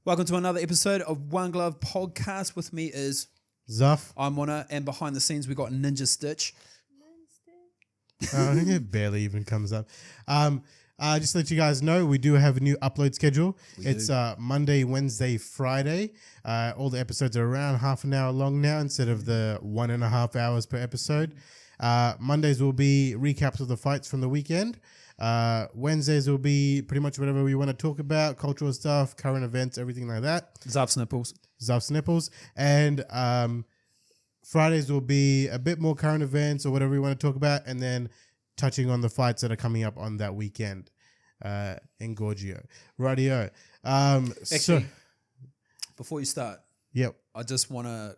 Welcome to another episode of One Glove Podcast. With me is Zaff. I'm Mona, and behind the scenes we got Ninja Stitch. It barely even comes up. Just to let you guys know, we do have a new upload schedule. It's Monday, Wednesday, Friday. All the episodes are around half an hour long now instead of the 1.5 hours per episode. Mondays will be recaps of the fights from the weekend. Wednesdays will be pretty much whatever we want to talk about, cultural stuff, current events, everything like that. Zaff's Nipples. Zaff's Nipples. And Fridays will be a bit more current events or whatever we want to talk about, and then touching on the fights that are coming up on that weekend in Gorgio. Rightio. Actually, before you start, yep. I just want to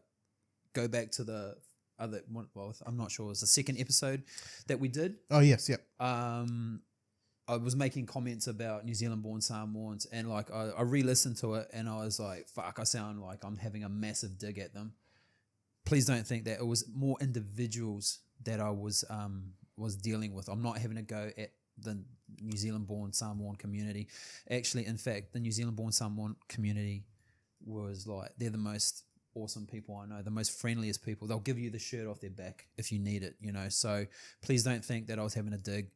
go back to the other one. Well, I'm not sure. It was the second episode that we did. Oh, yes, yep. I was making comments about New Zealand-born Samoans, and like I re-listened to it, and I was like, "Fuck!" I sound like I'm having a massive dig at them. Please don't think that it was more individuals that I was dealing with. I'm not having a go at the New Zealand-born Samoan community. Actually, in fact, the New Zealand-born Samoan community was like, they're the most awesome people I know, the most friendliest people. They'll give you the shirt off their back if you need it, you know. So please don't think that I was having a dig.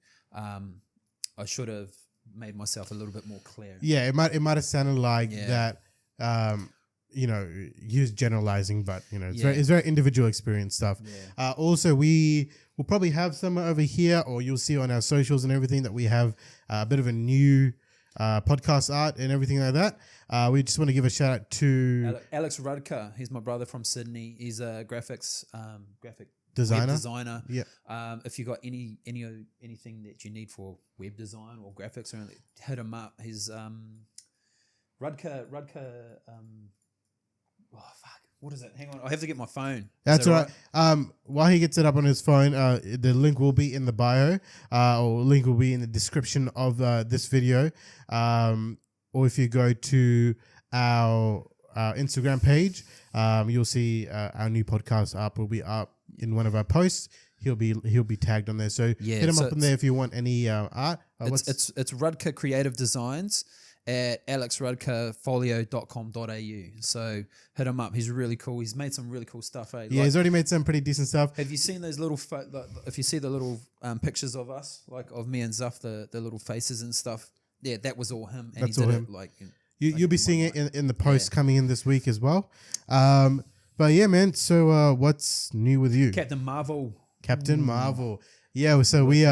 I should have made myself a little bit more clear. Yeah, it might have sounded like that. You know, he was generalizing, but you know, it's very individual experience stuff. Yeah. Also, we will probably have some over here, or you'll see on our socials and everything that we have a bit of a new podcast art and everything like that. We just want to give a shout out to Alex Rudka. He's my brother from Sydney. He's a graphic designer. Yeah. If you got anything that you need for web design or graphics or anything, hit him up. He's Rudka. Oh fuck! What is it? Hang on, I have to get my phone. That's all right. While he gets it up on his phone, the link will be in the bio, or link will be in the description of this video. Or if you go to our Instagram page, you'll see our new podcast up. Will be up in one of our posts. He'll be tagged on there. So hit him up in there if you want any art. It's Rudka Creative Designs at alexrudkafolio.com.au. So hit him up. He's really cool. He's made some really cool stuff. Eh? Yeah, he's already made some pretty decent stuff. Have you seen those little if you see the little pictures of us, like of me and Zaff, the little faces and stuff? Yeah, that was all him. And that's all him. You'll be seeing it in the post coming in this week as well. But yeah, man. So what's new with you? Captain Marvel. Yeah, so we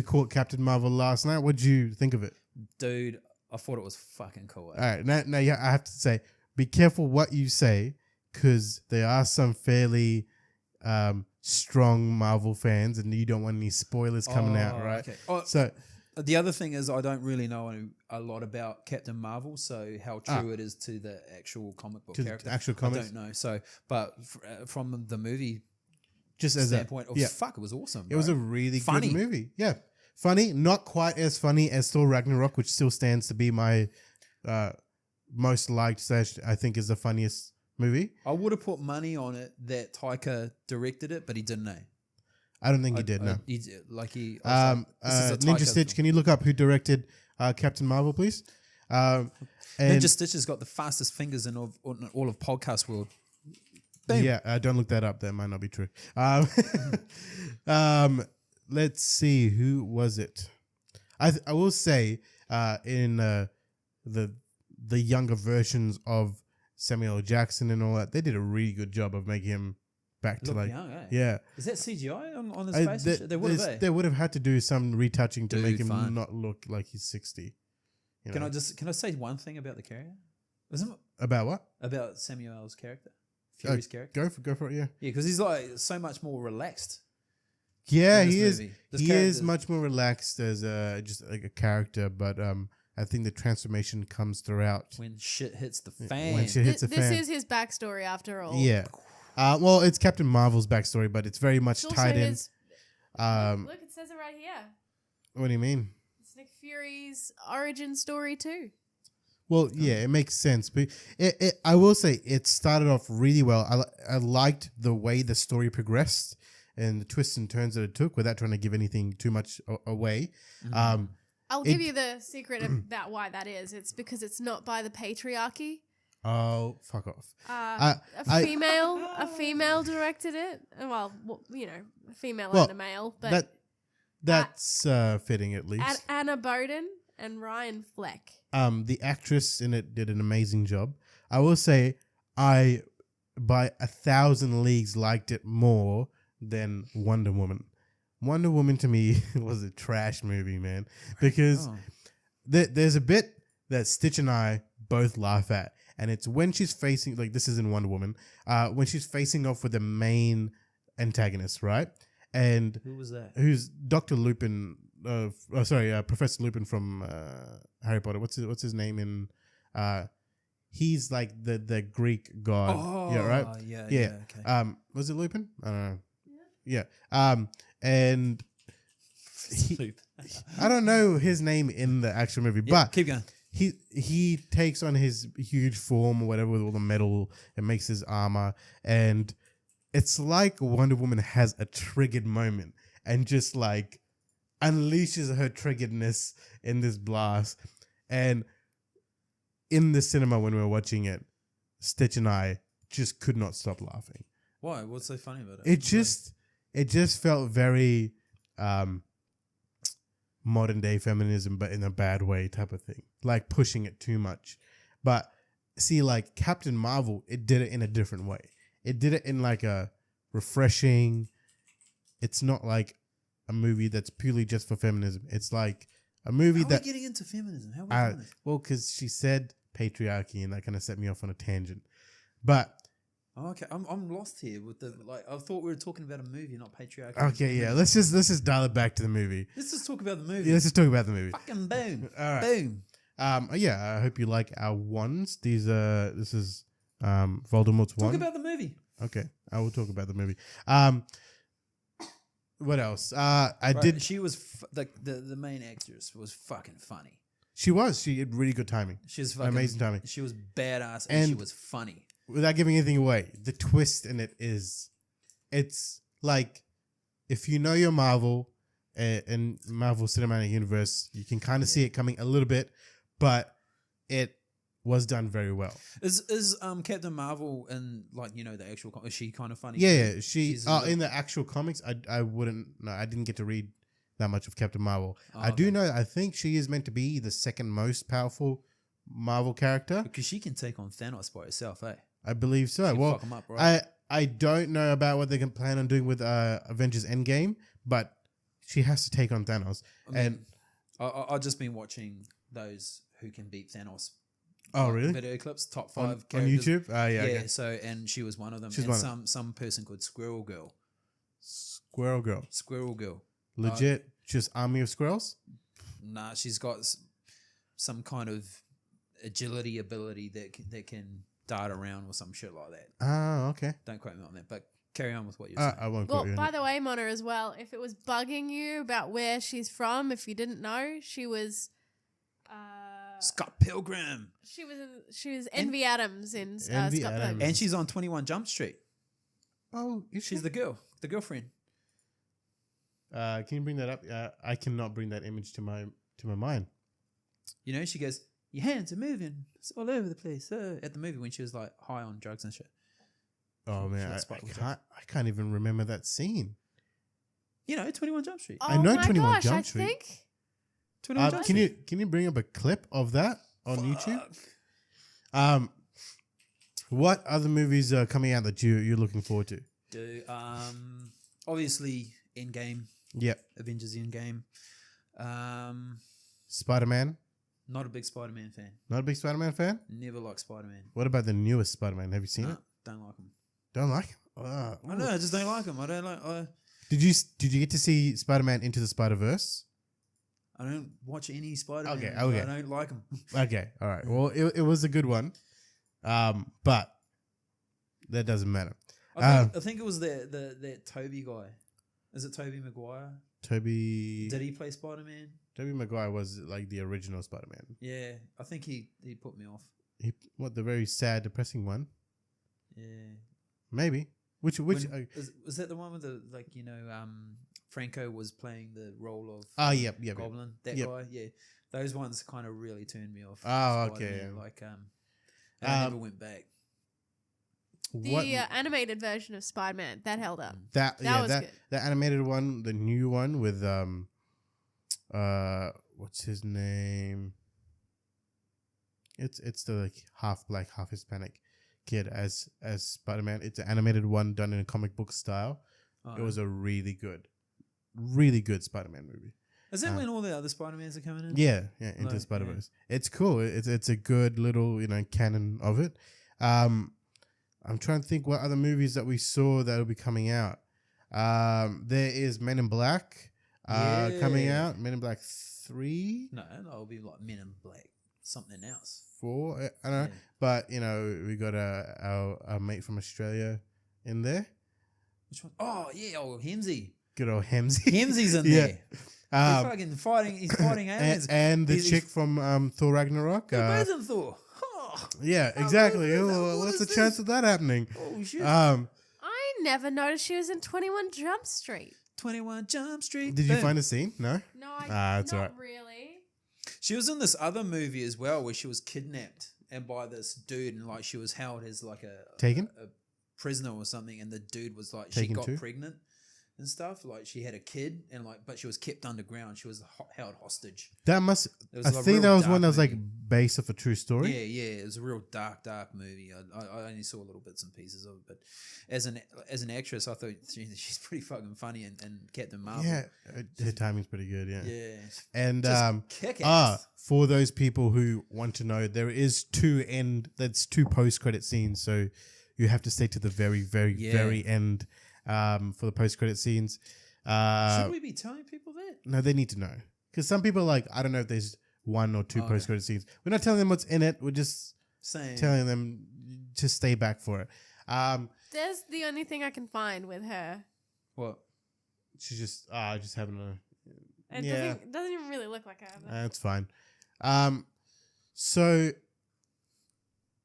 caught Captain Marvel last night. What'd you think of it? Dude, I thought it was fucking cool. All right, now I have to say, be careful what you say, because there are some fairly strong Marvel fans, and you don't want any spoilers coming out, right? Okay. So the other thing is, I don't really know a lot about Captain Marvel, so how true it is to the actual comic book character. The actual comics? I don't know. So, but from the movie, just as standpoint, fuck, it was awesome. It was a really good movie. Yeah. Funny, not quite as funny as Thor Ragnarok, which still stands to be my most liked / I think is the funniest movie. I would have put money on it that Taika directed it, but he didn't. I don't think he did. No. Ninja Stitch, can you look up who directed Captain Marvel, please? Ninja Stitch has got the fastest fingers in all of podcast world. Boom. Yeah, don't look that up. That might not be true. Let's see, who was it? I will say in the younger versions of Samuel L. Jackson and all that, they did a really good job of making him back to like young, eh? Yeah. Is that CGI on his face? They would have had to do some retouching to make him not look like he's 60. Can I say one thing about the character? About what? About Samuel L.'s character, Fury's character. Go for it. Yeah. Yeah, because he's like so much more relaxed. Yeah, he is. He is much more relaxed as just like a character, but I think the transformation comes throughout when shit hits the fan. When shit hits the fan. This is his backstory, after all. Yeah. Well, it's Captain Marvel's backstory, but it's very much tied in. Look, it says it right here. What do you mean? It's Nick Fury's origin story too. Well, yeah, it makes sense, but I will say it started off really well. I liked the way the story progressed and the twists and turns that it took without trying to give anything too much away. I'll give you the secret about why that is. It's because it's not by the patriarchy. Oh, fuck off. A I- female directed it. Well, a female Well, and a male, but That's fitting at least. Anna Boden and Ryan Fleck. The actress in it did an amazing job. I will say, I by 1,000 leagues liked it more than Wonder Woman. Wonder Woman to me was a trash movie, man, because there's a bit that Stitch and I both laugh at, and it's when she's facing, like, this is in Wonder Woman, when she's facing off with the main antagonist, right? And Who was that? who's Dr. Lupin? Professor Lupin from Harry Potter. What's his name in? He's like the Greek god. Oh, yeah, right. Yeah. Okay. Was it Lupin? I don't know. Yeah. And I don't know his name in the actual movie, Yeah, but keep going. he takes on his huge form or whatever with all the metal and makes his armor, and it's like Wonder Woman has a triggered moment and just like unleashes her triggeredness in this blast. And in the cinema when we were watching it, Stitch and I just could not stop laughing. Why? What's so funny about it? It just felt very modern day feminism, but in a bad way type of thing, like pushing it too much. But see, like Captain Marvel, it did it in a different way. It did it in like a refreshing. It's not like a movie that's purely just for feminism. It's like a movie How that are we getting into feminism? How are we doing this? well, because she said patriarchy, and that kind of set me off on a tangent. But Oh, okay, I'm lost here with the I thought we were talking about a movie, not patriarchy. okay, yeah, let's just dial it back to the movie. Let's just talk about the movie. Yeah, let's just talk about the movie. Fucking boom. All right. Boom. Yeah, I hope you like our ones. This is Voldemort's Talk one. about the movie. Okay, I will talk about the movie. What else? She was the main actress was fucking funny. She had really good timing. She was fucking Amazing timing. She was badass and she And- was funny. Without giving anything away, the twist in it it's like, if you know your Marvel and Marvel Cinematic Universe, you can kind of see it coming a little bit, but it was done very well. Is Captain Marvel in the actual is she kind of funny? Yeah, too? she She's a little- in the actual comics, I wouldn't know. I didn't get to read that much of Captain Marvel. Oh, I do okay. know. I think she is meant to be the second most powerful Marvel character. because she can take on Thanos by herself, eh? I believe so. She can Well, fuck 'em up, right? I don't know about what they can plan on doing with Avengers Endgame, but she has to take on Thanos. And I've just been watching those who can beat Thanos. oh, really? Video clips, top On 5 characters. YouTube? Yeah. Yeah, Okay. so and she was one of them. She's and one some person called Squirrel Girl. Squirrel Girl. Squirrel Girl. Legit, just army of squirrels? Nah, she's got some kind of agility ability that can dart around or some shit like that. Oh, okay. Don't quote me on that, but carry on with what you're saying. I won't Well, quote you on by it. the way, Mona, as well, if it was bugging you about where she's from, if you didn't know, she was Scott Pilgrim. she was Envy Adams in Envy Scott Adams. Pilgrim. And she's on 21 Jump Street. Oh, is She's she? the girlfriend. Can you bring that up? I cannot bring that image to my mind. You know, she goes, your hands are moving. It's all over the place. At the movie when she was like high on drugs and shit. Oh man, got I spiked with that. can't even remember that scene. You know, 21 Jump Street. Oh I know my 21 gosh, Jump I Street. think 21 Jump Street. Can you bring up a clip of that on YouTube? Fuck. What other movies are coming out that you're looking forward to? Obviously Endgame, Yep, Avengers Endgame. Spider-Man. Not a big Spider-Man fan. Not a big Spider-Man fan. Never liked Spider-Man. What about the newest Spider-Man? Have you seen Nah, it? don't like him. Don't like him. I don't know. I just don't like him. I don't like. Did you get to see Spider-Man Into the Spider-Verse? I don't watch any Spider-Man. Okay. I don't like him. Okay, all right. Well, it was a good one, but that doesn't matter. I think it was that Toby guy. Is it Toby Maguire? Toby Did he play Spider-Man? Maguire was like the original Spider-Man. Yeah, I think he put me off. The very sad, depressing one? Yeah. Maybe. Which Was that the one with the Franco was playing the role of yep. Goblin? That Yep. guy, yeah. Those ones kind of really turned me off. Oh, Spider-Man. okay. Like And I never went back. The animated version of Spider-Man that held up. That was good. The animated one, the new one with what's his name? It's the like half black, half Hispanic kid as Spider-Man. It's an animated one done in a comic book style. It was a really good Spider-Man movie. Is that when all the other Spider-Mans are coming in? Yeah, Into Spider-Verse. Yeah. It's cool. It's a good little canon of it. I'm trying to think what other movies that we saw that will be coming out. There is Men in Black coming out. Men in Black 3? No, it'll be like Men in Black. Something else. 4? I don't know. But, we got our mate from Australia in there. Which one? Oh, yeah, Hemsy. Good old Hemsy. Hemsy's in there. He's fucking fighting. He's fighting aliens. And the chick from Thor Ragnarok. They're both in Thor. Yeah, exactly. What's the chance of that happening? Oh, shit. I never noticed she was in 21 Jump Street. 21 Jump Street. Did you find a scene? No? No, that's not all right. really. She was in this other movie as well where she was kidnapped and by this dude and like she was held as like Taken? a prisoner or something, and the dude was like Taken she got too? pregnant and stuff. Like she had a kid and like, but she was kept underground. She was held hostage. That must. It I was a think real that was dark one that was like movie. based off a true story. Yeah, it was a real dark movie. I only saw little bits and pieces of it, but as an actress, I thought she's pretty fucking funny. And Captain Marvel, Yeah, her timing's pretty good. Yeah. yeah, And just kick ass. for those people who want to know, there is two post credit scenes, so you have to stay to the very, very, very end for the post credit scenes. Should we be telling people that? No, they need to know, because some people are like, I don't know if there's one or two post credit scenes. We're not telling them what's in it. We're just telling them to stay back for it. There's the only thing I can find with her. What? She's just having a. It doesn't even really look like her. That's fine. So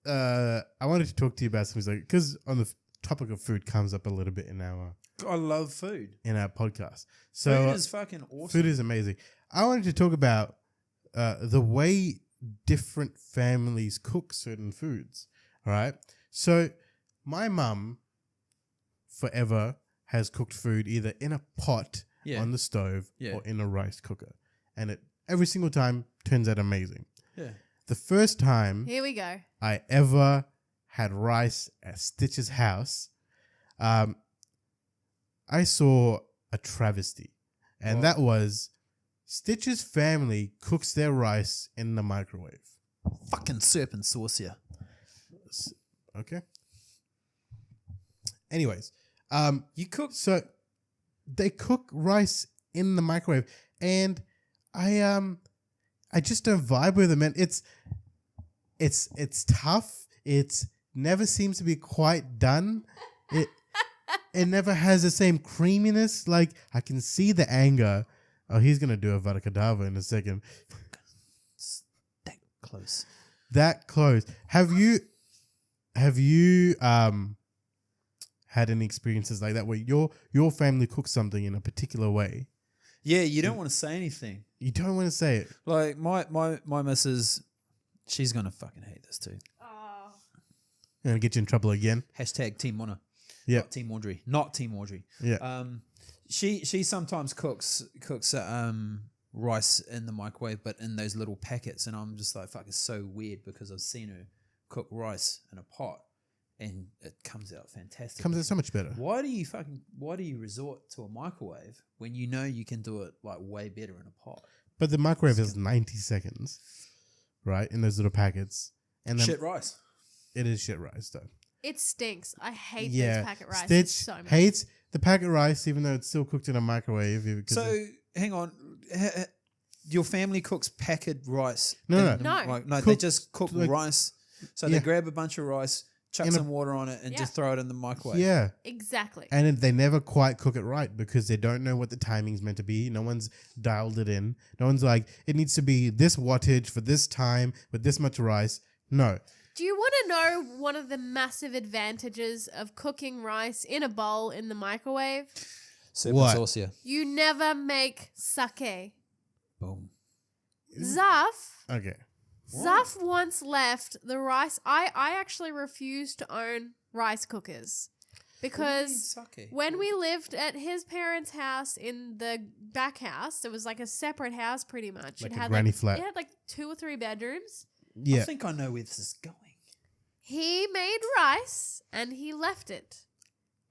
I wanted to talk to you about something because on the topic of food comes up a little bit in our I love food. Podcast. So Food is fucking awesome. Food is amazing. I wanted to talk about the way different families cook certain foods. All right. So my mum forever has cooked food either in a pot on the stove or in a rice cooker. And it every single time turns out amazing. Yeah. The first time Here we go. I ever had rice at Stitch's house, I saw a travesty. And that was Stitch's family cooks their rice in the microwave. Fucking serpent saucier. Okay. Anyways, You cook. so they cook rice in the microwave, and I just don't vibe with it, man. It's tough. It's never seems to be quite done. It never has the same creaminess. Like, I can see the anger. Oh, he's gonna do a Vada Kedavra in a second. That close. That close. Have you had any experiences like that where your family cooks something in a particular way? Yeah, you don't want to say anything. You don't want to say it. Like my missus, she's gonna fucking hate this too. Oh. I'm gonna get you in trouble again. Hashtag Team Mona. Yeah. Not Team Audrey. Yeah. She sometimes cooks rice in the microwave, but in those little packets, and I'm just like, fuck, it's so weird because I've seen her cook rice in a pot, and it comes out fantastic. Comes out so much better. Why do you resort to a microwave when you know you can do it like way better in a pot? But the microwave is 90 seconds, right? In those little packets. And then Shit rice. it is shit rice though. It stinks. I hate those packet rice Stitch so much. hates the packet rice, even though it's still cooked in a microwave. So hang on, your family cooks packet rice? No. They Cooked, just cook like- rice. So Yeah. they grab a bunch of rice, chuck In a- some water on it, and Yeah. just throw it in the microwave. yeah. Exactly. And they never quite cook it right because they don't know what the timing's meant to be. No one's dialed it in. No one's like, it needs to be this wattage for this time with this much rice. No. Do you want to know one of the massive advantages of cooking rice in a bowl in the microwave? What? Saucier. You never make sake. Boom. Zaff, Okay. Zaff once left the rice. I actually refused to own rice cookers because when we lived at his parents' house in the back house, it was like a separate house pretty much. Like it a had granny like, flat. It had like 2 or 3 bedrooms. Yeah. I think I know where this is going. He made rice and he left it.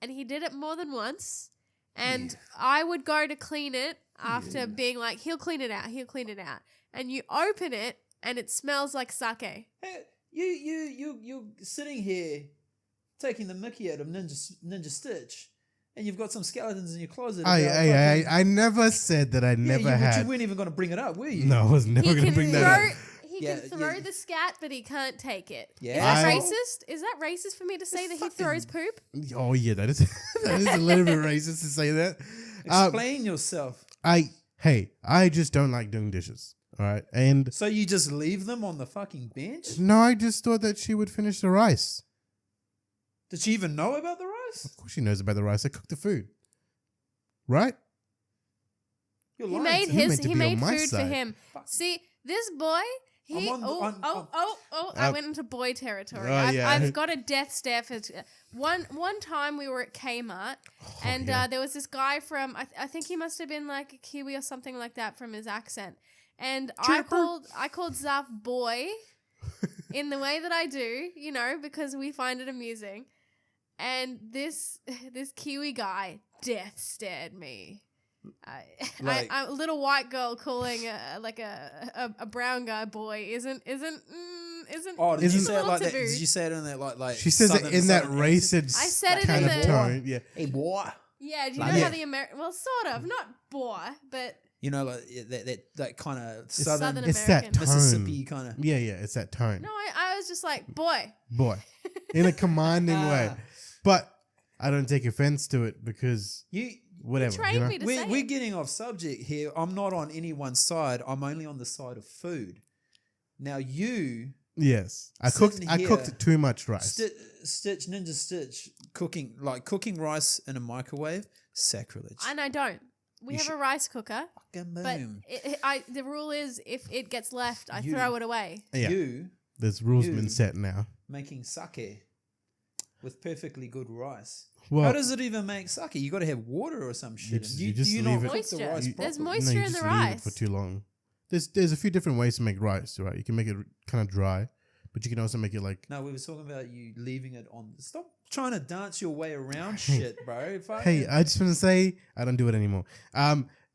And he did it more than once. And I would go to clean it after being like, he'll clean it out. And you open it and it smells like sake. Hey, you're sitting here taking the mickey out of Ninja Stitch, and you've got some skeletons in your closet. I never said that I never had. You weren't even going to bring it up, were you? No, I was never going to bring that up. He can throw the scat, but he can't take it. Yeah. Is that racist? Is that racist for me to say that he throws poop? Oh yeah, that is that is a little bit racist to say that. Explain yourself. I just don't like doing dishes. All right, and So you just leave them on the fucking bench? no, I just thought that she would finish the rice. Did she even know about the rice? Of course, she knows about the rice. I cooked the food, right? You're He lying made to me. meant to he be on made my food for side. him. See, this boy. I went into boy territory. I've got a death stare for one time we were at Kmart and there was this guy from I think he must have been like a Kiwi or something like that from his accent, and I called Zaff boy in the way that I do, you know, because we find it amusing, and this Kiwi guy death stared me. I'm a little white girl calling a brown guy boy isn't. Oh, did you say it little like that? taboo. Did you say it in that like? She says it in that racist I said it kind in of the tone. Yeah. Hey boy. Yeah, do you Like, know yeah. how the American? Well, sort of, not boy, but You know, like that kind of Southern southern It's that American. tone. Mississippi kind of. Yeah, it's that tone. No, I was just like boy. Boy, in a commanding way. But I don't take offense to it because You. whatever. trained You know? me to say We're it. getting off subject here. I'm not on anyone's side. I'm only on the side of food. Now you, Yes, I Sitting cooked here, too much rice. Ninja Stitch, cooking rice in a microwave, sacrilege. And I don't. We You have should- a rice cooker, Fucking but boom. the rule is if it gets left, I You- throw it away. Yeah, You there's rules you- been set now. making sake with perfectly good rice. Well, How does it even make sake? You got to have water or some shit. you just do you leave not it- cook the Moisture. rice There's properly? moisture you in just the leave it rice. for too long. There's a few different ways to make rice, right? You can make it kind of dry, but you can also make it like. No, we were talking about you leaving it on. Stop trying to dance your way around shit, bro. Fuck Hey, it. I just want to say I don't do it anymore.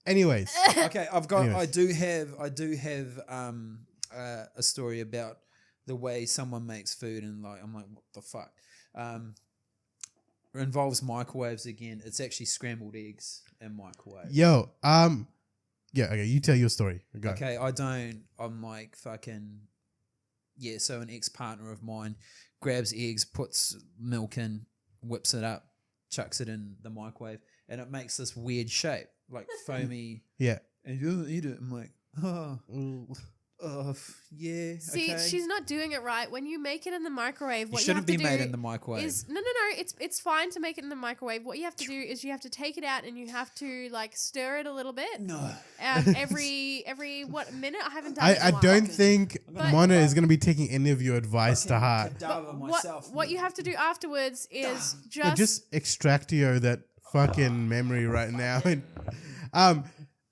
Anyways, Okay, I've got. Anyways. I do have a story about the way someone makes food, and like I'm like, what the fuck? It involves microwaves again. It's actually scrambled eggs and microwave. yo, yeah, okay, you tell your story. Go. Okay, I don't. I'm like fucking. Yeah, so an ex-partner of mine grabs eggs, puts milk in, whips it up, chucks it in the microwave, and it makes this weird shape, like foamy. Yeah. And you eat it. I'm like, yeah. See, okay. she's not doing it right. When you make it in the microwave, It what you shouldn't have to be do made in the microwave. is no. It's fine to make it in the microwave. What you have to do is you have to take it out and you have to like stir it a little bit. No. Every what minute? I haven't done it in I a while. don't think But- Mona is going to be taking any of your advice to heart. Cadaver myself. What you have to do afterwards is Yeah, just extractio that fucking memory right now. And,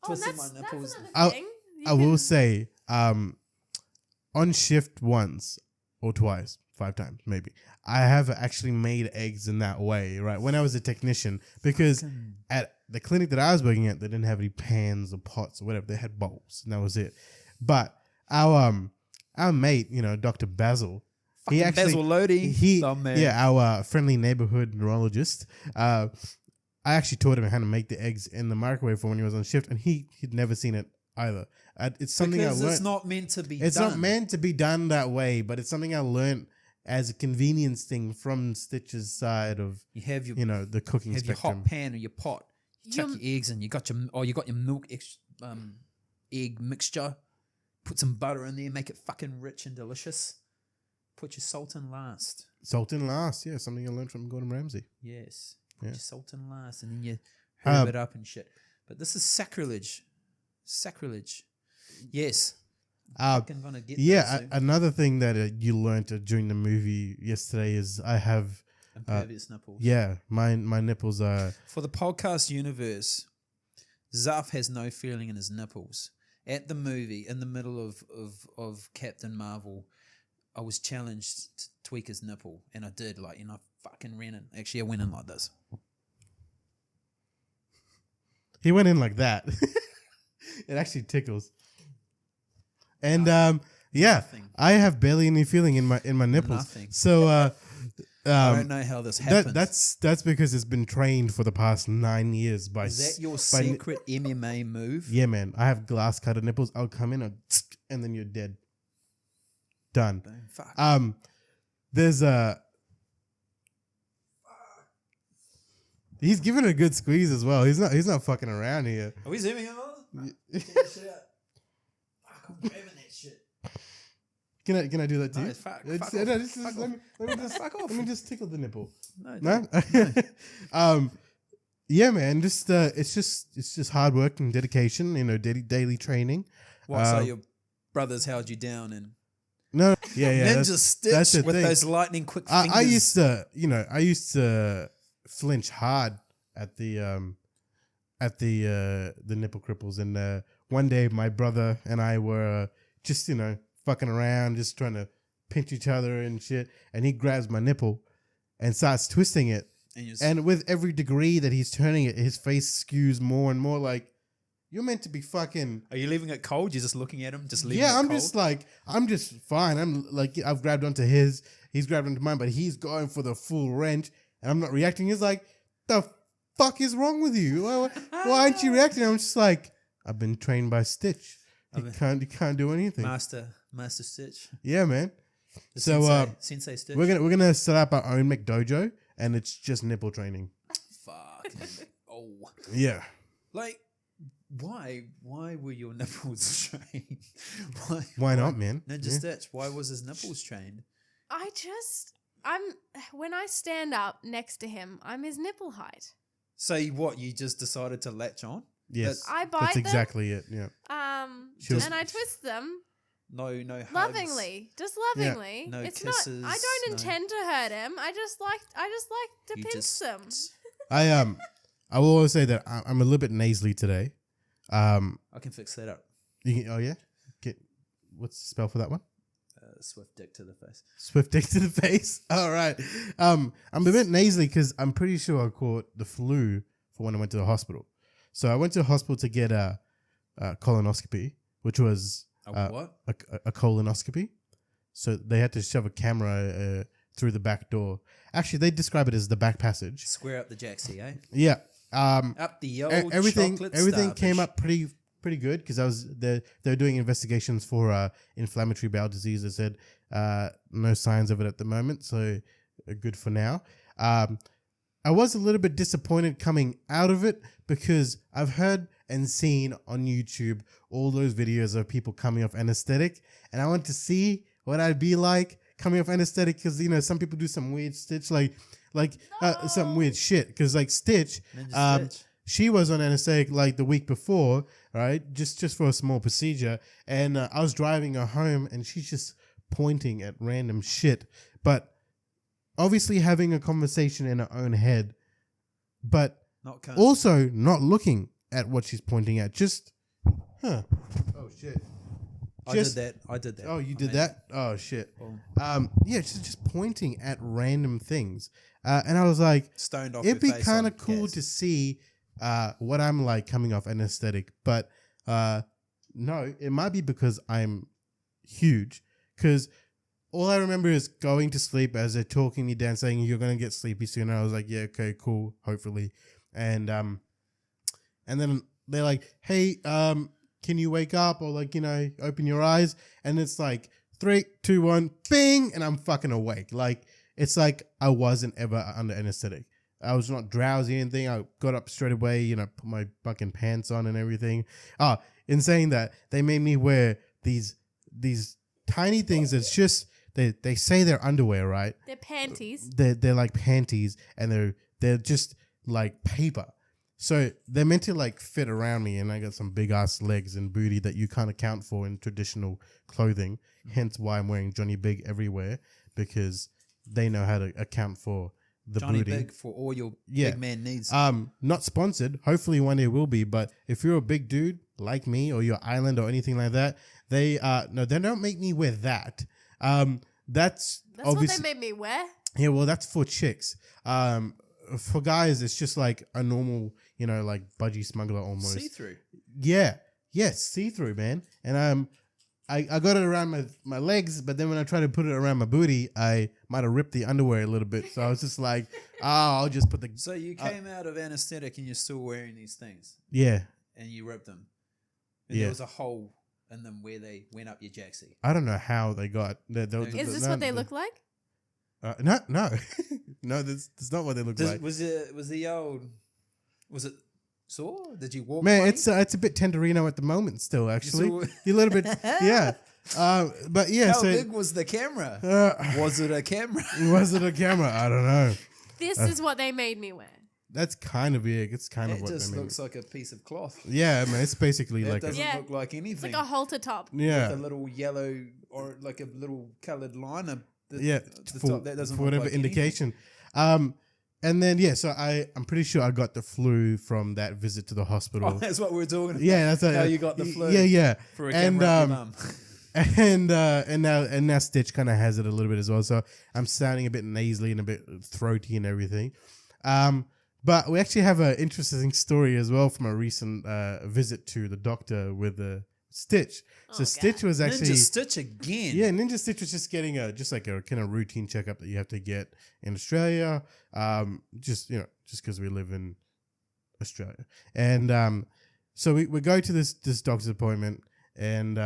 Twisting that's my nipples. another thing. I will say, on shift once or twice, 5 times maybe, I have actually made eggs in that way, right? When I was a technician, because at the clinic that I was working at, they didn't have any pans or pots or whatever. They had bowls, and that was it. But our mate, you know, Dr. Basil, he actually Basil Lodi. Oh, man. our friendly neighborhood neurologist. I actually taught him how to make the eggs in the microwave for when he was on shift, and he'd never seen it either. It's something Because I learned. it's not meant to be It's done. not meant to be done that way, but it's something I learned as a convenience thing from Stitch's side of You have your the cooking have your spectrum. hot pan or your pot. Chuck Your- your eggs in. You got your milk egg mixture. Put some butter in there. Make it fucking rich and delicious. Put your salt in last. Salt in last, yeah, something I learned from Gordon Ramsay. Yes. Put Yeah. your salt in last, and then you herb Um, it up and shit. But this is sacrilege. Sacrilege. Yes. fucking gonna get those soon. Another thing that you learned during the movie yesterday is I have impervious nipples. Yeah, my nipples are... For the podcast universe, Zaff has no feeling in his nipples. At the movie, in the middle of Captain Marvel, I was challenged to tweak his nipple, and I did. Like, I fucking ran in. Actually, I went in like this. He went in like that. It actually tickles. And nothing. I have barely any feeling in my nipples. Nothing. So I don't know how this happened. That's because it's been trained for the past 9 years by. Is that your secret MMA move? Yeah, man. I have glass cutter nipples. I'll come in and then you're dead. Done. Fuck. There's he's giving it a good squeeze as well. He's not fucking around here. Are we zooming in on this? Check that shit out. Fuck, I'm grabbing that shit. Can I do that to you? No, fuck off. Let me just tickle the nipple. No? Yeah, man. Just it's just hard work and dedication. Daily training. What? So your brothers held you down and no, yeah. Ninja Stitch with those lightning quick fingers. I used to flinch hard at the nipple cripples, and one day my brother and I were just fucking around, just trying to pinch each other and shit, and he grabs my nipple and starts twisting it, and with every degree that he's turning it, his face skews more and more like, you're meant to be fucking... Are you leaving it cold? You're just looking at him, just leaving it cold? Yeah, I'm just fine. I'm like, I've grabbed onto his, he's grabbed onto mine, but he's going for the full wrench, and I'm not reacting. He's like, the fuck is wrong with you? Why aren't you reacting? I'm just like, I've been trained by Stitch. You can't do anything. Master Stitch. Yeah, man. Sensei Stitch. We're gonna set up our own McDojo, and it's just nipple training. Fuck. Oh. Yeah. Like, why were your nipples trained? Why not, man? Ninja Stitch. Why was his nipples trained? When I stand up next to him, I'm his nipple height. So what? You just decided to latch on? Yes. I bite That's them. Exactly it. Yeah. And I twist them. No hugs. Lovingly, just lovingly. Yeah. No it's kisses. Not. I don't intend to hurt him. I just like to pinch them. I will always say that I'm a little bit nasally today. I can fix that up. Oh yeah. What's the spell for that one? Swift dick to the face. Swift dick to the face. All right. I'm a bit nasally because I'm pretty sure I caught the flu for when I went to the hospital. So I went to the hospital to get a colonoscopy, which was what? A colonoscopy. So they had to shove a camera through the back door. Actually, they describe it as the back passage. Square up the jacksie, eh? Yeah. Up the old everything starfish. came up pretty good because they're doing investigations for inflammatory bowel disease. They said no signs of it at the moment, so good for now. I was a little bit disappointed coming out of it because I've heard and seen on YouTube all those videos of people coming off anesthetic, and I want to see what I'd be like coming off anesthetic because some people do some weird Stitch some weird shit because like Stitch. She was on anesthetic like the week before, right? Just for a small procedure. And I was driving her home and she's just pointing at random shit. But obviously having a conversation in her own head, but also not looking at what she's pointing at. Just, oh shit. I did that. Oh, you did that? Oh shit. Yeah, just pointing at random things. And I was like, stoned off. It'd be kind of cool to see what I'm like coming off anesthetic, but no, it might be because I'm huge. Because all I remember is going to sleep as they're talking me down, saying you're gonna get sleepy soon. And I was like, yeah, okay, cool, hopefully. And then they're like, hey, can you wake up or open your eyes? And it's like 3, 2, 1, bing, and I'm fucking awake. Like it's like I wasn't ever under anesthetic. I was not drowsy or anything. I got up straight away, put my fucking pants on and everything. In saying that, they made me wear these tiny things that's just, they say they're underwear, right? They're panties. They're like panties, and they're just like paper. So they're meant to like fit around me, and I got some big ass legs and booty that you can't account for in traditional clothing. Hence why I'm wearing Johnny Big everywhere, because they know how to account for the Johnny booty. Big for all your big man needs. Not sponsored. Hopefully one day will be. But if you're a big dude like me, or you're Island or anything like that, they don't make me wear that. That's what they made me wear. Yeah, well, that's for chicks. For guys, it's just like a normal, like budgie smuggler almost. See through. Yeah, see through, man. And I got it around my legs, but then when I tried to put it around my booty, I might have ripped the underwear a little bit. So I was just like, I'll just put the. So you came out of anesthetic and you're still wearing these things. Yeah. And you ripped them. And there was a hole in them where they went up your jacksie. I don't know how they got. Is this what they look like? No, no. That's not what they look like. Was it sore? Did you walk? Man, funny? it's a bit tenderino at the moment still. Actually, you a little bit, yeah. But yeah. How big was the camera? Was it a camera? Was it a camera? I don't know. This is what they made me wear. That's kind of big. It's kind of it what just they made. looks like a piece of cloth. Yeah, man. It's basically it like doesn't look like anything. It's like a halter top. Yeah, with a little yellow or like a little coloured line. For that doesn't whatever look like indication. And then so I'm pretty sure I got the flu from that visit to the hospital. Oh, that's what we're talking about. Yeah, that's how you got the flu. Yeah. For a camera and now Stitch kind of has it a little bit as well. So I'm sounding a bit nasally and a bit throaty and everything. But we actually have an interesting story as well from a recent visit to the doctor with Stitch. So Stitch was actually Ninja Stitch again. Yeah, Ninja Stitch was just getting a kind of routine checkup that you have to get in Australia. Just because we live in Australia, and so we go to this doctor's appointment, and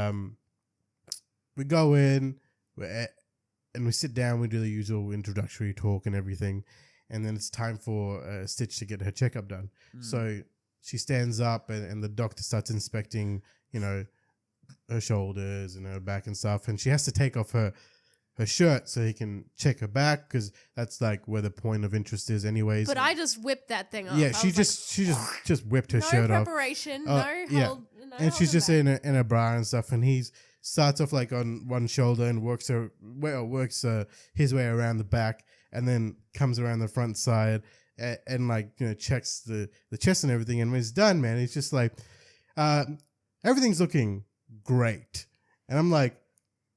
we go in, and we sit down. We do the usual introductory talk and everything, and then it's time for Stitch to get her checkup done. So she stands up, and the doctor starts inspecting, her shoulders and her back and stuff, and she has to take off her shirt so he can check her back, because that's like where the point of interest is anyways. But I just whipped that thing off. Yeah, she just whipped her shirt off. No preparation, and she's just in a bra and stuff, and he starts off like on one shoulder and works his way around the back, and then comes around the front side and checks the chest and everything. And when it's done, man, it's just like everything's looking great, and I'm like,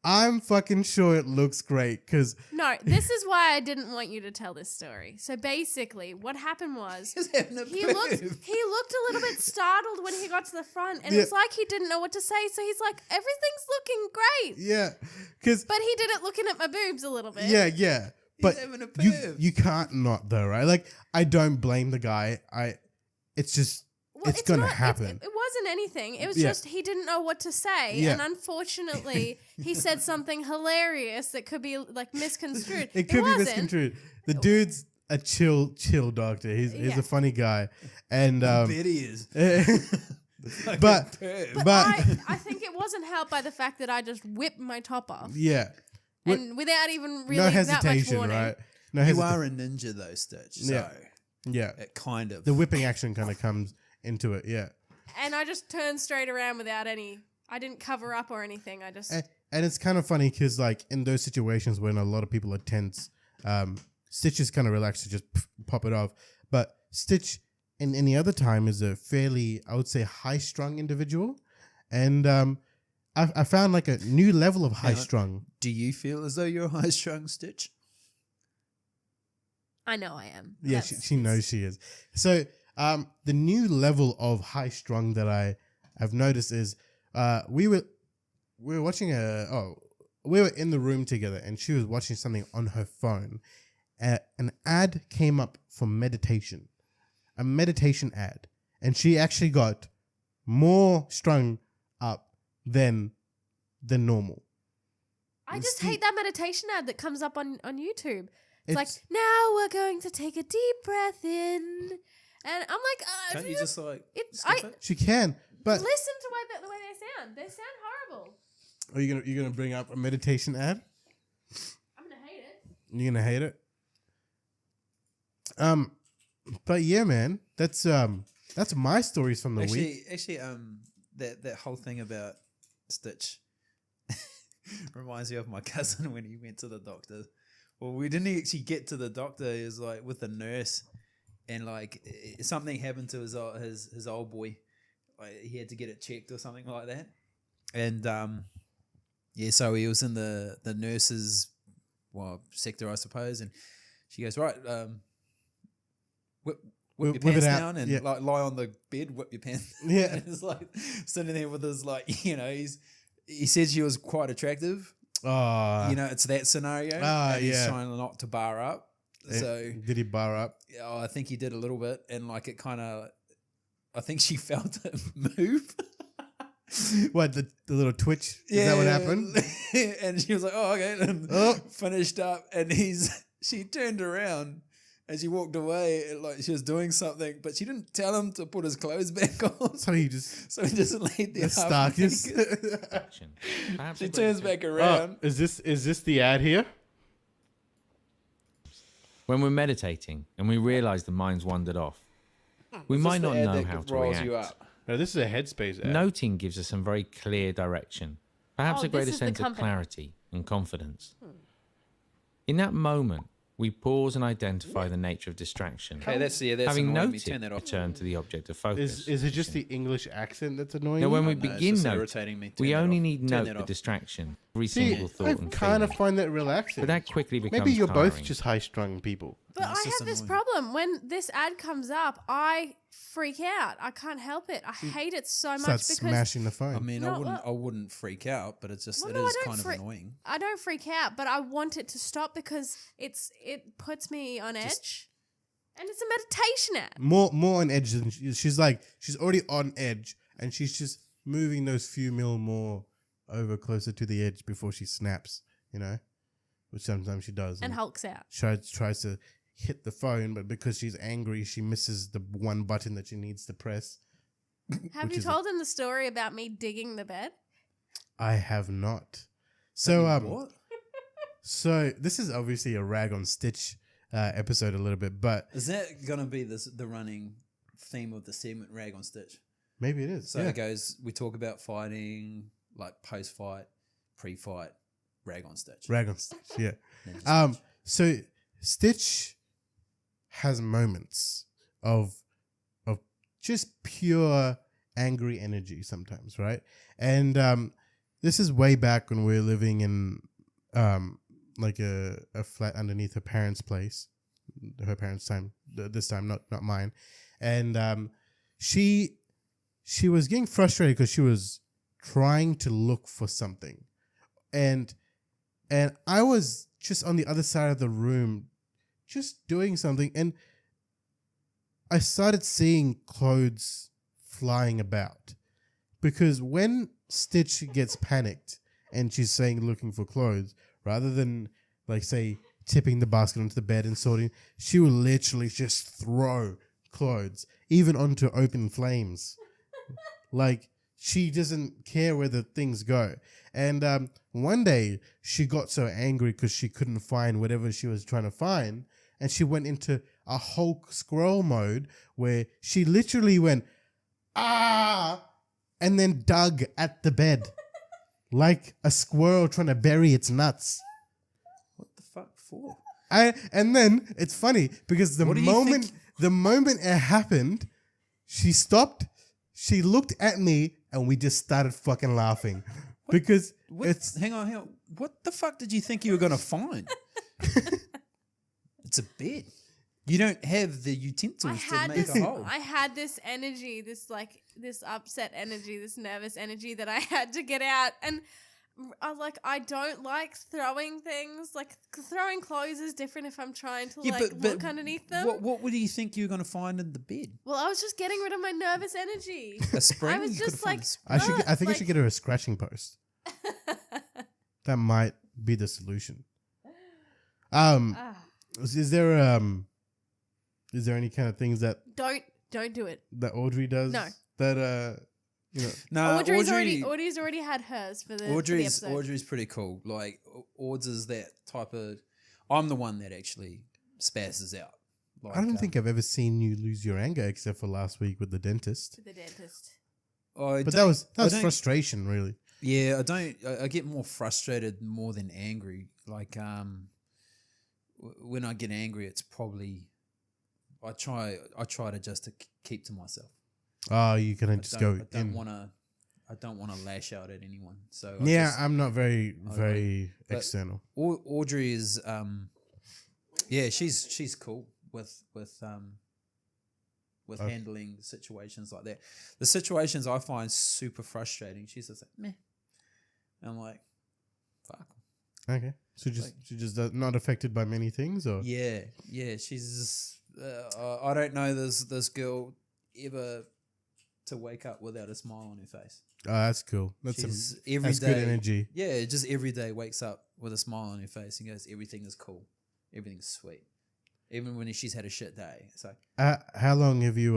I'm fucking sure it looks great, because no, this is why I didn't want you to tell this story. So basically, what happened was he looked a little bit startled when he got to the front, and it's like he didn't know what to say. So he's like, "Everything's looking great." Yeah, but he did it looking at my boobs a little bit. Yeah. But you can't not though, right? Like, I don't blame the guy. It's just. Well, it's going to happen. It wasn't anything. It was just he didn't know what to say. Yeah. And unfortunately, he said something hilarious that could be like misconstrued. It could be misconstrued. The dude's a chill doctor. He's a funny guy. And I bet he is. but I think it wasn't helped by the fact that I just whipped my top off. Yeah. And without even really no hesitation, that much warning. Right? No hesitation. You are a ninja though, Stitch. So yeah. It kind of. The whipping action kind of comes into it, yeah. And I just turned straight around without I didn't cover up or anything. I just... And it's kind of funny because, like, in those situations when a lot of people are tense, Stitch is kind of relaxed to just pop it off. But Stitch, in any other time, is a fairly, I would say, high-strung individual. And I found, like, a new level of high-strung. Do you feel as though you're high-strung, Stitch? I know I am. Yeah, she knows she is. So... the new level of high strung that I've noticed is we were watching we were in the room together, and she was watching something on her phone. An ad came up for meditation, a meditation ad, and she actually got more strung up than normal. I just hate that meditation ad that comes up on YouTube. It's like, now we're going to take a deep breath in. And I'm like, can't you just like She can, but listen to the way they sound. They sound horrible. Are you gonna bring up a meditation ad? I'm gonna hate it. You're gonna hate it. But yeah, man, that's That's my stories from the week. Actually, that whole thing about Stitch reminds me of my cousin when he went to the doctor. Well, we didn't actually get to the doctor. He was like with the nurse, and like something happened to his old boy. Like he had to get it checked or something like that. And so he was in the nurse's sector, I suppose. And she goes, right, whip your pants down and like lie on the bed, whip your pants. Yeah, and it's like sitting there with his he said she was quite attractive. Oh, it's that scenario. He's trying not to bar up. So did he bar up? Oh, I think he did a little bit, and like it kind of, I think she felt it move. What, the little twitch? Is that what happened? And she was like, "Oh, okay," and finished up, and she turned around. And she walked away like she was doing something, but she didn't tell him to put his clothes back on. So he just laid there. Starkest. She turns back around. Is this the ad here? When we're meditating and we realize the mind's wandered off, we might not know how to react. You up? No, this is a Headspace ad. Noting gives us some very clear direction, perhaps a greater sense of clarity and confidence. In that moment, we pause and identify the nature of distraction. Okay, that's having annoying. noted, Turn that off. return to the object of focus. Is it just the English accent that's annoying? Now, when you? we begin noting, irritating me. we only need Turn note that the off. distraction, every See, single thought I and kind of feeling. find that relaxing. But that quickly becomes Maybe you're both tiring. just high-strung people. But I have this problem. When this ad comes up, I freak out. I can't help it. I hate it so much Start because smashing the phone. I mean, No, I wouldn't freak out, but it's just Well, it no, I is don't kind of freak- annoying. I don't freak out, but I want it to stop because it puts me on edge. And it's a meditation app. More on edge than she's already on edge, and she's just moving those few mil more over closer to the edge before she snaps, which sometimes she does. And hulks out. Tries to hit the phone, but because she's angry, she misses the one button that she needs to press. Have you told him the story about me digging the bed? I have not. So What? so this is obviously a rag on Stitch episode a little bit, but Is that gonna be the running theme of the segment, rag on Stitch? maybe it is. So yeah. it goes. We talk about fighting, like post-fight, pre-fight, rag on Stitch. Rag on Stitch, yeah. Ninja Stitch. So Stitch has moments of just pure angry energy sometimes, right? And this is way back when we were living in like a flat underneath her parents' place, her parents' time, this time, not mine. And she was getting frustrated because she was trying to look for something, and I was just on the other side of the room, just doing something, and I started seeing clothes flying about, because when Stitch gets panicked and she's saying looking for clothes, rather than like say tipping the basket onto the bed and sorting, she will literally just throw clothes even onto open flames. Like she doesn't care where the things go. And one day she got so angry because she couldn't find whatever she was trying to find, and she went into a Hulk scroll mode where she literally went, ah, and then dug at the bed like a squirrel trying to bury its nuts. What the fuck for? And then it's funny because the What do you moment it happened, she stopped, she looked at me, and we just started fucking laughing. Because Hang on. What the fuck did you think you were gonna find? It's a bed. You don't have the utensils to make a hole. I had this energy, this upset energy, this nervous energy that I had to get out. And I don't like throwing things. Like throwing clothes is different if I'm trying to look underneath them. What do you think you were going to find in the bed? Well, I was just getting rid of my nervous energy. A spring? I was You just could've like, found a spring. I think I should get her a scratching post. That might be the solution. Is there any kind of things that don't do it. that Audrey does? No. That No, Audrey's already had hers for the episode. Audrey's pretty cool. Like Aud's is that type of. I'm the one that actually spazzes out. Like, I don't think I've ever seen you lose your anger except for last week with the dentist. The dentist. But that was frustration, really. Yeah, I get more frustrated more than angry. Like, when I get angry, it's probably I try to just to keep to myself. Oh, you can just go. I don't want to lash out at anyone. So I'm not very external. Audrey is, she's cool with handling situations like that. The situations I find super frustrating, she's just like, meh. And I'm like, fuck. Okay. So she just not affected by many things, or yeah. She's just, I don't know this girl ever to wake up without a smile on her face. Oh, that's cool. That's good energy. Yeah, just every day wakes up with a smile on her face and goes, everything is cool, everything's sweet. Even when she's had a shit day. So, how long have you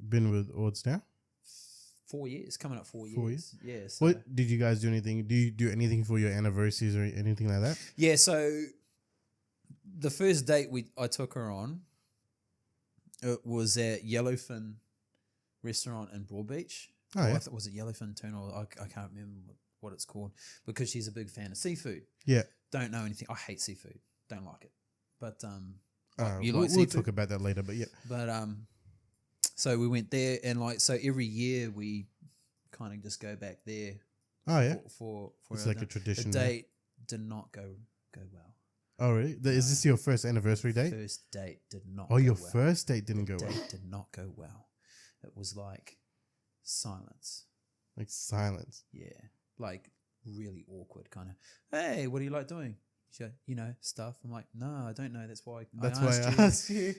been with Ords now? 4 years, coming up 4 years. 4 years? Yeah. So. What did you guys do anything? Do you do anything for your anniversaries or anything like that? Yeah, so the first date I took her on, it was at Yellowfin restaurant in Broadbeach. Oh, yeah. Was it Yellowfin Tuna? I can't remember what it's called, because she's a big fan of seafood. Yeah. Don't know anything. I hate seafood. Don't like it. But we'll talk about that later, but yeah. But so we went there, and so every year we kind of just go back there. Oh yeah, for it's like a tradition. The date did not go well. Oh really? Is this your first anniversary date? First date did not. Oh, your first date didn't go well. Date did not go well. It was like silence. Like silence. Yeah, like really awkward kind of. Hey, what do you like doing? She goes, stuff. I'm like, no, I don't know. That's why I asked you.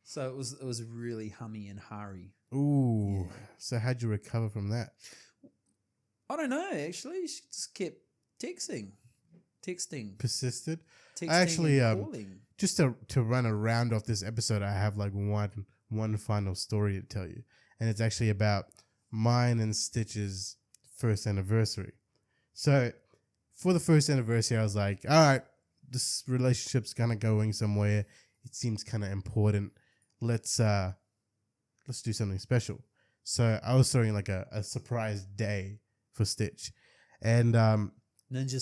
So it was really hummy and hurry. Ooh. Yeah. So how'd you recover from that? I don't know, actually. She just kept texting. Persisted? Texting, I actually, and calling. Just to run a round off this episode, I have like one final story to tell you. And it's actually about mine and Stitch's first anniversary. So for the first anniversary, I was like, all right, this relationship's kind of going somewhere. It seems kind of important. Let's do something special. So I was throwing like a surprise day for Stitch, and Ninja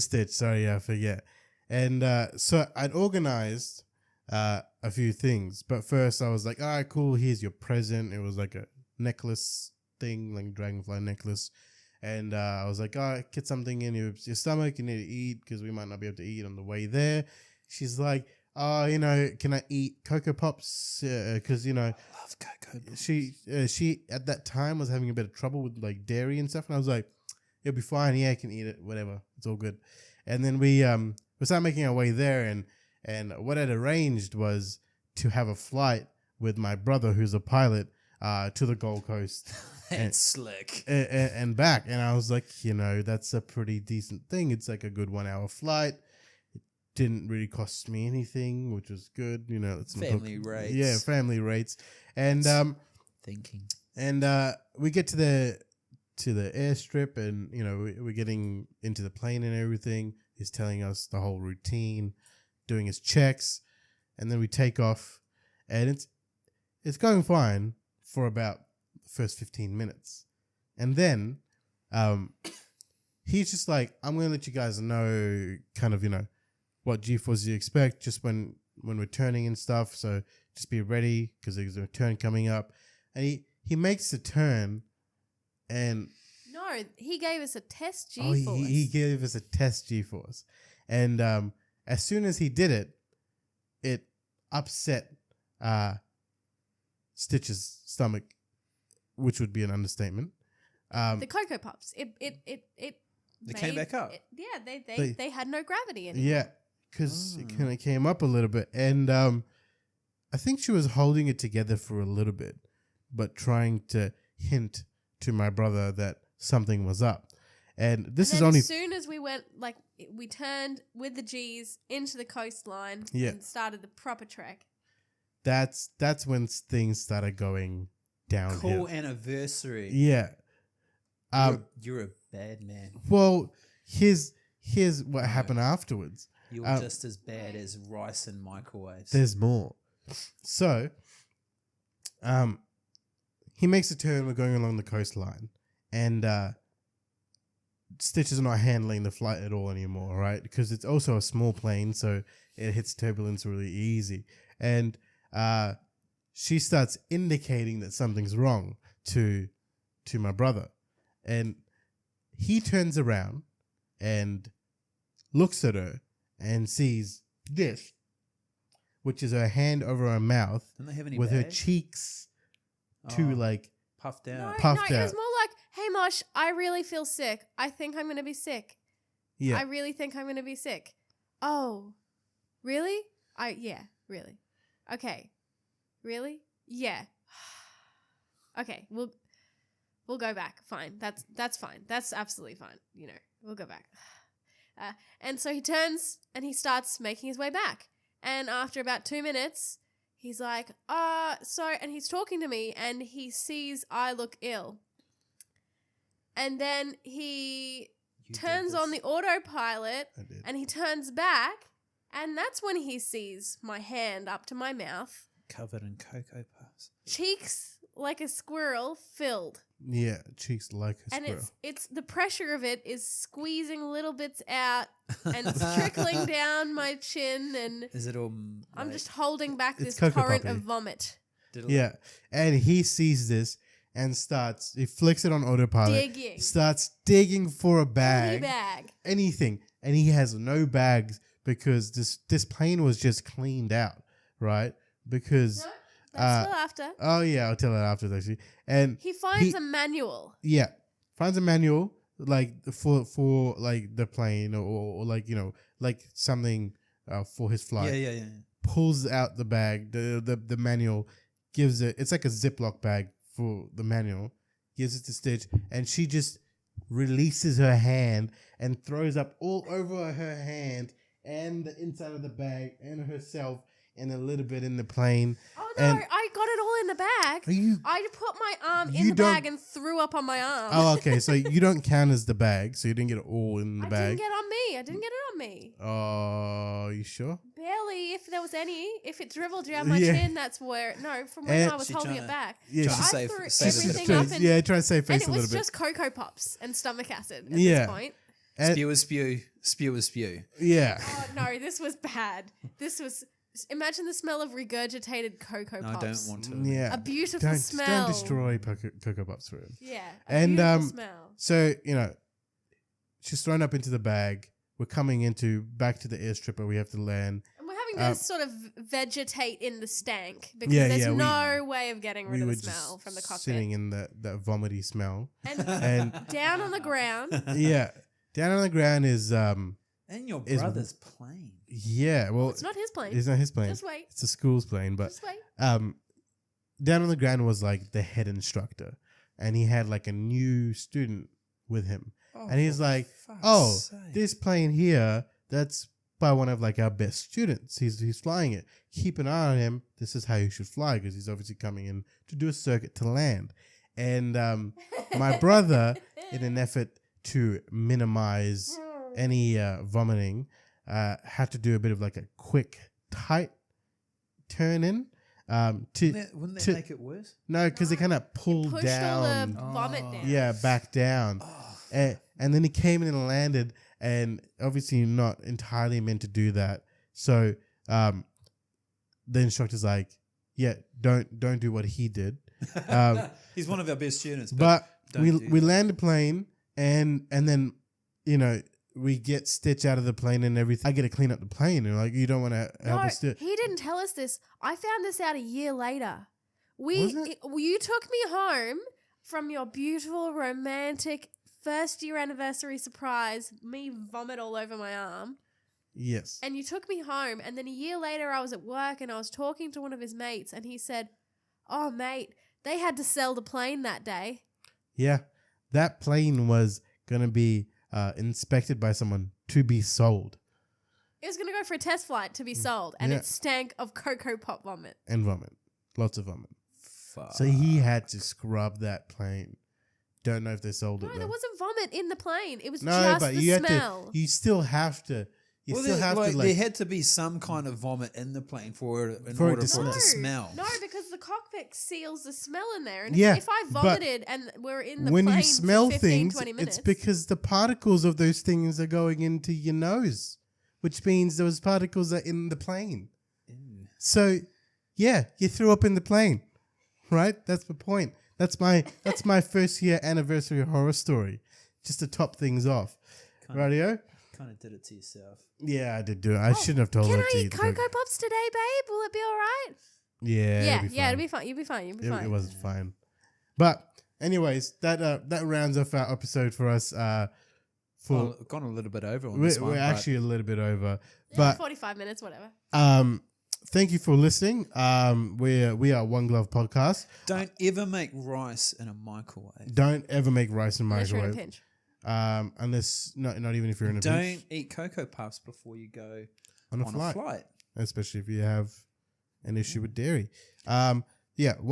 Stitch. Sorry, I forget. And so I'd organized a few things, but first I was like, all right, cool. Here's your present. It was like a necklace thing, like a dragonfly necklace. And I was like, all right, get something in your stomach. You need to eat because we might not be able to eat on the way there. She's like, oh, can I eat Cocoa Pops? Because, I love Cocoa Pops. She at that time was having a bit of trouble with like dairy and stuff. And I was like, it'll be fine. Yeah, I can eat it. Whatever. It's all good. And then we started making our way there. And what I'd arranged was to have a flight with my brother, who's a pilot, to the Gold Coast. That's slick. And back. And I was like, that's a pretty decent thing. It's like a good 1 hour flight. Didn't really cost me anything, which was good. It's family rates. Yeah, family rates. And thinking. And we get to the airstrip, and we're getting into the plane and everything. He's telling us the whole routine, doing his checks, and then we take off, and it's going fine for about the first 15 minutes, and then he's just like, I'm gonna let you guys know, kind of what G-force you expect just when we're turning and stuff. So just be ready because there's a turn coming up. And he makes the turn, and no, he gave us a test G-force. Oh, he gave us a test G-force. And as soon as he did it, it upset Stitch's stomach, which would be an understatement. The Cocoa Puffs. They came back up. They had no gravity in it. Yeah, because it kind of came up a little bit. And I think she was holding it together for a little bit, but trying to hint to my brother that something was up. And this is only as soon as we went, we turned with the G's into the coastline and started the proper trek. That's when things started going downhill. Cool anniversary. Yeah. You're a bad man. Well, here's what happened afterwards. You're just as bad as rice in microwaves. There's more. So, he makes a turn. We're going along the coastline, and Stitch is not handling the flight at all anymore, right? Because it's also a small plane, so it hits turbulence really easy. And she starts indicating that something's wrong to my brother, and he turns around and looks at her and sees this, which is her hand over her mouth with her cheeks puffed out. No, puffed it out. was more like, hey, Mosh, I really feel sick. I think I'm going to be sick. Yeah. I really think I'm going to be sick. Oh, really? Yeah, really. Okay. Really? Yeah. Okay, we'll go back. Fine. That's fine. That's absolutely fine. You know, we'll go back. And so he turns and he starts making his way back. And after about 2 minutes, he's like, and he's talking to me and he sees I look ill. And then he turns on the autopilot and he turns back. And that's when he sees my hand up to my mouth. Covered in Cocoa Puffs. Cheeks like a squirrel filled. Yeah, cheeks like a squirrel. And it's the pressure of it is squeezing little bits out and it's trickling down my chin, and is it all? I'm just holding back this Cocoa torrent Puppy. of vomit. Yeah, and he sees this and he flicks it on autopilot. Starts digging for a bag. Any bag. Anything. And he has no bags because this plane was just cleaned out, right? Because... No? That's still after. Oh yeah, I'll tell that after actually. And he finds a manual. Yeah, finds a manual like for like the plane or like, you know, like something for his flight. Yeah. Pulls out the bag, the manual, gives it. It's like a Ziploc bag for the manual. Gives it to Stitch, and she just releases her hand and throws up all over her hand and the inside of the bag and herself. And a little bit in the plane. Oh no, I got it all in the bag. I put my arm in the bag and threw up on my arm. Oh, okay. So you don't count as the bag, so you didn't get it all in the bag. I didn't get it on me. Oh, you sure? Barely, if there was any. If it dribbled down my chin, that's where... No, from when I was holding it back. Yeah, so I threw everything up and... Yeah, try to save face a little bit. And it was just Cocoa Pops and stomach acid at this point. Spew is spew. Spew is spew. Yeah. Oh, no, this was bad. This was... Imagine the smell of regurgitated Cocoa Pops. No, I don't want to. Yeah. A beautiful smell. Don't destroy Cocoa Pops for him. Yeah, beautiful smell. So, you know, she's thrown up into the bag. We're coming back to the airstrip where we have to land. And we're having to sort of vegetate in the stank because there's no way of getting rid of the smell from the cockpit. Sitting in that vomity smell. And down on the ground. Yeah. Down on the ground is... and your brother's plane. Yeah, well... It's not his plane. It's not his plane. Just wait. It's the school's plane, but... Just wait. Down on the ground was like the head instructor. And he had like a new student with him. Oh, and he's like, this plane here, that's by one of like our best students. He's flying it. Keep an eye on him. This is how you should fly because he's obviously coming in to do a circuit to land. And my brother, in an effort to minimize any vomiting, had to do a bit of like a quick, tight turn in. Wouldn't that make it worse? No, because they kind of pulled down. All the vomit down. Yeah, back down. And then he came in and landed, and obviously not entirely meant to do that. So the instructor's like, yeah, don't do what he did. He's one of our best students. But we land the plane, and then, you know, we get Stitch out of the plane and everything. I get to clean up the plane, and like, you don't want to help us do it. He didn't tell us this. I found this out a year later. You took me home from your beautiful, romantic first-year anniversary surprise, me vomit all over my arm. Yes. And you took me home, and then a year later I was at work and I was talking to one of his mates, and he said, oh, mate, they had to sell the plane that day. Yeah. That plane was going to be inspected by someone to be sold. It was going to go for a test flight to be sold, and it stank of Cocoa Pop vomit. And vomit. Lots of vomit. Fuck. So he had to scrub that plane. Don't know if they sold it. No, there wasn't vomit in the plane. It was no, just but the you smell. You still have to You still have to there had to be some kind of vomit in the plane for it to smell. No, because the cockpit seals the smell in there. And Yeah, if I vomited and we're in the when plane you smell for 15, things, 20 minutes. it's because the particles of those things are going into your nose, which means those particles are in the plane. Ew. So, yeah, you threw up in the plane, right? That's the point. That's my first year anniversary horror story, just to top things off. Radio? Kind of did it to yourself. Yeah, I did do it. I shouldn't have told her to Can I eat eat Cocoa Pops today, babe? Will it be all right? Yeah, it'll be fine. You'll be fine. You'll be fine. It was fine. But anyways, that rounds off our episode for us. Gone a little bit over on this one. We're actually a little bit over. Yeah, But 45 minutes, whatever. thank you for listening. We are One Glove Podcast. Don't ever make rice in a microwave. Don't ever make rice in a Unless you're in a microwave. pinch. Unless not even if you're in a Don't pinch. eat Cocoa Puffs before you go on a flight. Especially if you have an issue with dairy. One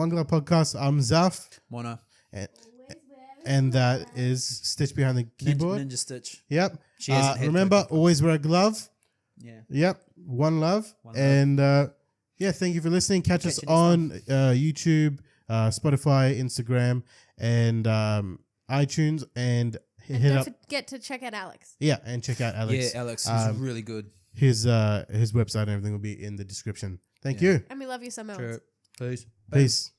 Glove Podcast. I'm Zaff. Mona. And that is Stitch behind the keyboard. Ninja Stitch. Yep. Remember, always wear a glove. Yeah. Yep. One love. One love. And thank you for listening. Catch us on YouTube, Spotify, Instagram, and iTunes. And don't forget to check out Alex. Yeah, and check out Alex. Yeah, Alex is really good. His website and everything will be in the description. Thank you. And we love you so much. Peace. Peace.